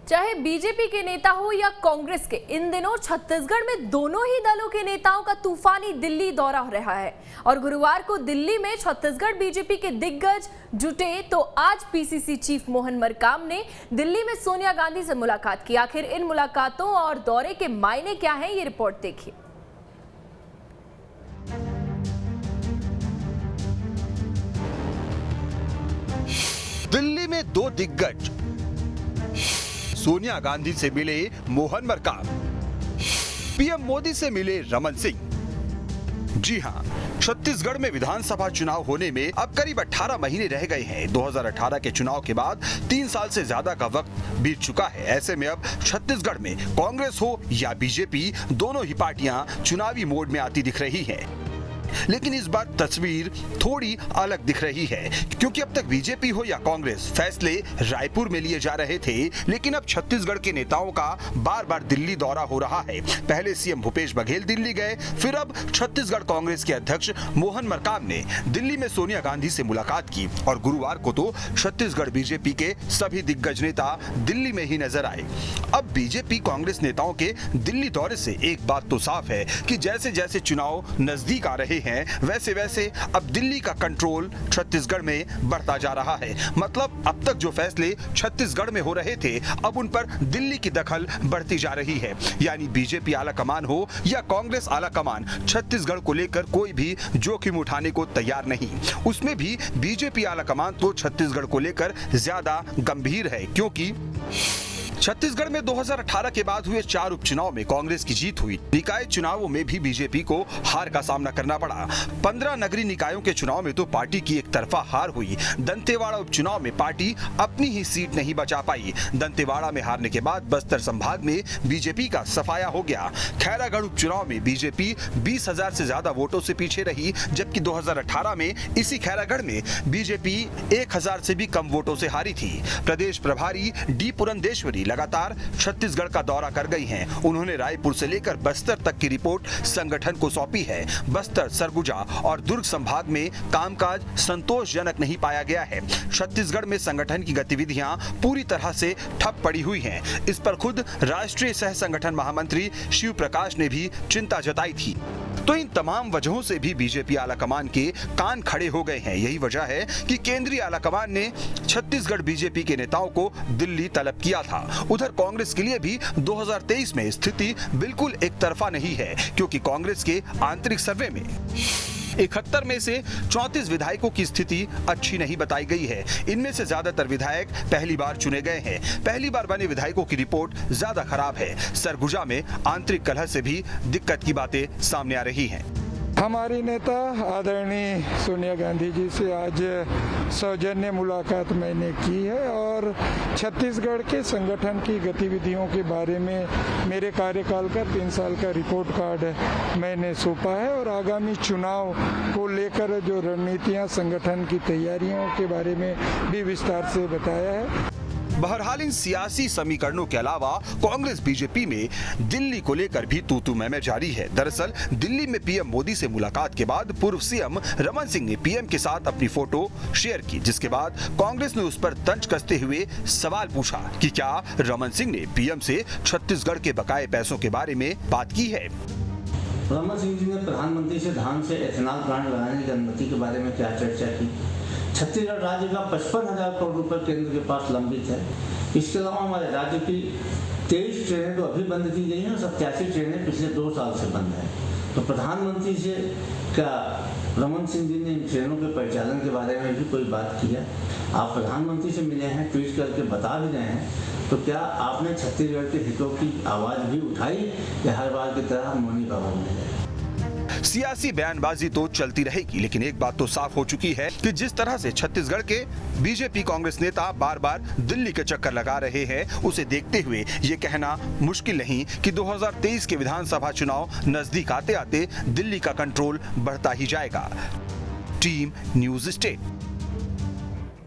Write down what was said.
चाहे बीजेपी के नेता हो या कांग्रेस के, इन दिनों छत्तीसगढ़ में दोनों ही दलों के नेताओं का तूफानी दिल्ली दौरा हो रहा है। और गुरुवार को दिल्ली में छत्तीसगढ़ बीजेपी के दिग्गज जुटे तो आज पीसीसी चीफ मोहन मरकाम ने दिल्ली में सोनिया गांधी से मुलाकात की। आखिर इन मुलाकातों और दौरे के मायने क्या हैं, ये रिपोर्ट देखिए। दिल्ली में दो दिग्गज सोनिया गांधी से मिले मोहन मरकाम, पीएम मोदी से मिले रमन सिंह। जी हां, छत्तीसगढ़ में विधानसभा चुनाव होने में अब करीब 18 महीने रह गए हैं। 2018 के चुनाव के बाद 3 साल से ज्यादा का वक्त बीत चुका है। ऐसे में अब छत्तीसगढ़ में कांग्रेस हो या बीजेपी, दोनों ही पार्टियां चुनावी मोड में आती दिख रही हैं। लेकिन इस बार तस्वीर थोड़ी अलग दिख रही है, क्योंकि अब तक बीजेपी हो या कांग्रेस फैसले रायपुर में लिए जा रहे थे, लेकिन अब छत्तीसगढ़ के नेताओं का बार बार दिल्ली दौरा हो रहा है। पहले सीएम भूपेश बघेल दिल्ली गए, फिर अब छत्तीसगढ़ कांग्रेस के अध्यक्ष मोहन मरकाम ने दिल्ली में सोनिया गांधी से मुलाकात की। और गुरुवार को तो छत्तीसगढ़ बीजेपी के सभी दिग्गज नेता दिल्ली में ही नजर आए। अब बीजेपी कांग्रेस नेताओं के दिल्ली दौरे से एक बात तो साफ है कि जैसे जैसे चुनाव नजदीक आ रहे हैं, वैसे वैसे अब दिल्ली का कंट्रोल छत्तीसगढ़ में बढ़ता जा रहा है। मतलब अब तक जो फैसले छत्तीसगढ़ में हो रहे थे, अब उन पर दिल्ली की दखल बढ़ती जा रही है। यानी बीजेपी आला कमान हो या कांग्रेस आला कमान, छत्तीसगढ़ को लेकर कोई भी जोखिम उठाने को तैयार नहीं। उसमें भी बीजेपी आला कमान तो छत्तीसगढ़ को लेकर ज्यादा गंभीर है, क्योंकि छत्तीसगढ़ में 2018 के बाद हुए 4 उपचुनाव में कांग्रेस की जीत हुई। निकाय चुनावों में भी बीजेपी को हार का सामना करना पड़ा। 15 नगरीय निकायों के चुनाव में तो पार्टी की एक तरफा हार हुई। दंतेवाड़ा उपचुनाव में पार्टी अपनी ही सीट नहीं बचा पाई। दंतेवाड़ा में हारने के बाद बस्तर संभाग में बीजेपी का सफाया हो गया। खैरागढ़ उपचुनाव में बीजेपी 20,000 से ज्यादा वोटों से पीछे रही, जबकि 2018 में इसी खैरागढ़ में बीजेपी 1,000 से भी कम वोटों से हारी थी। प्रदेश प्रभारी डी पुरंदेश्वरी लगातार छत्तीसगढ़ का दौरा कर गई हैं। उन्होंने रायपुर से लेकर बस्तर तक की रिपोर्ट संगठन को सौंपी है। बस्तर, सरगुजा और दुर्ग संभाग में कामकाज संतोषजनक नहीं पाया गया है। छत्तीसगढ़ में संगठन की गतिविधियां पूरी तरह से ठप पड़ी हुई हैं। इस पर खुद राष्ट्रीय सह संगठन महामंत्री शिव प्रकाश ने भी चिंता जताई थी। तो इन तमाम वजहों से भी बीजेपी आलाकमान के कान खड़े हो गए हैं। यही वजह है कि केंद्रीय आलाकमान ने छत्तीसगढ़ बीजेपी के नेताओं को दिल्ली तलब किया था। उधर कांग्रेस के लिए भी 2023 में स्थिति बिल्कुल एक तरफा नहीं है, क्योंकि कांग्रेस के आंतरिक सर्वे में 71 में से 34 विधायकों की स्थिति अच्छी नहीं बताई गई है। इनमें से ज्यादातर विधायक पहली बार चुने गए हैं। पहली बार बने विधायकों की रिपोर्ट ज्यादा खराब है। सरगुजा में आंतरिक कलह से भी दिक्कत की बातें सामने आ रही हैं। हमारी नेता आदरणीय सोनिया गांधी जी से आज सौजन्य मुलाकात मैंने की है और छत्तीसगढ़ के संगठन की गतिविधियों के बारे में मेरे कार्यकाल का 3 साल का रिपोर्ट कार्ड मैंने सौंपा है और आगामी चुनाव को लेकर जो रणनीतियां, संगठन की तैयारियों के बारे में भी विस्तार से बताया है। बहरहाल इन सियासी समीकरणों के अलावा कांग्रेस बीजेपी में दिल्ली को लेकर भी तू मैं जारी है। दरअसल दिल्ली में पीएम मोदी से मुलाकात के बाद पूर्व सीएम रमन सिंह ने पीएम के साथ अपनी फोटो शेयर की, जिसके बाद कांग्रेस ने उस पर तंज कसते हुए सवाल पूछा कि क्या रमन सिंह ने पीएम से छत्तीसगढ़ के बकाये पैसों के बारे में बात की है। रमन सिंह जी ने प्रधानमंत्री से धान से एथेनॉल प्लांट लगाने की अनुमति के बारे में क्या चर्चा की। छत्तीसगढ़ राज्य का 55,000 करोड़ रुपए केंद्र के पास लंबित है। इसके अलावा हमारे राज्य की 23 ट्रेनें तो अभी बंद की गई हैं और 87 ट्रेनें पिछले 2 साल से बंद है। तो प्रधानमंत्री से क्या रमन सिंह जी ने इन ट्रेनों के परिचालन के बारे में भी कोई बात की है? आप प्रधानमंत्री से मिले हैं, ट्वीट करके बता भी रहे हैं, तो क्या आपने छत्तीसगढ़ के हितों की आवाज भी उठाई या हर बार की तरह मौनी बाबा में गए? सियासी बयानबाजी तो चलती रहेगी, लेकिन एक बात तो साफ हो चुकी है कि जिस तरह से छत्तीसगढ़ के बीजेपी कांग्रेस नेता बार बार दिल्ली के चक्कर लगा रहे हैं, उसे देखते हुए ये कहना मुश्किल नहीं कि 2023 के विधानसभा चुनाव नजदीक आते आते दिल्ली का कंट्रोल बढ़ता ही जाएगा। Team news state.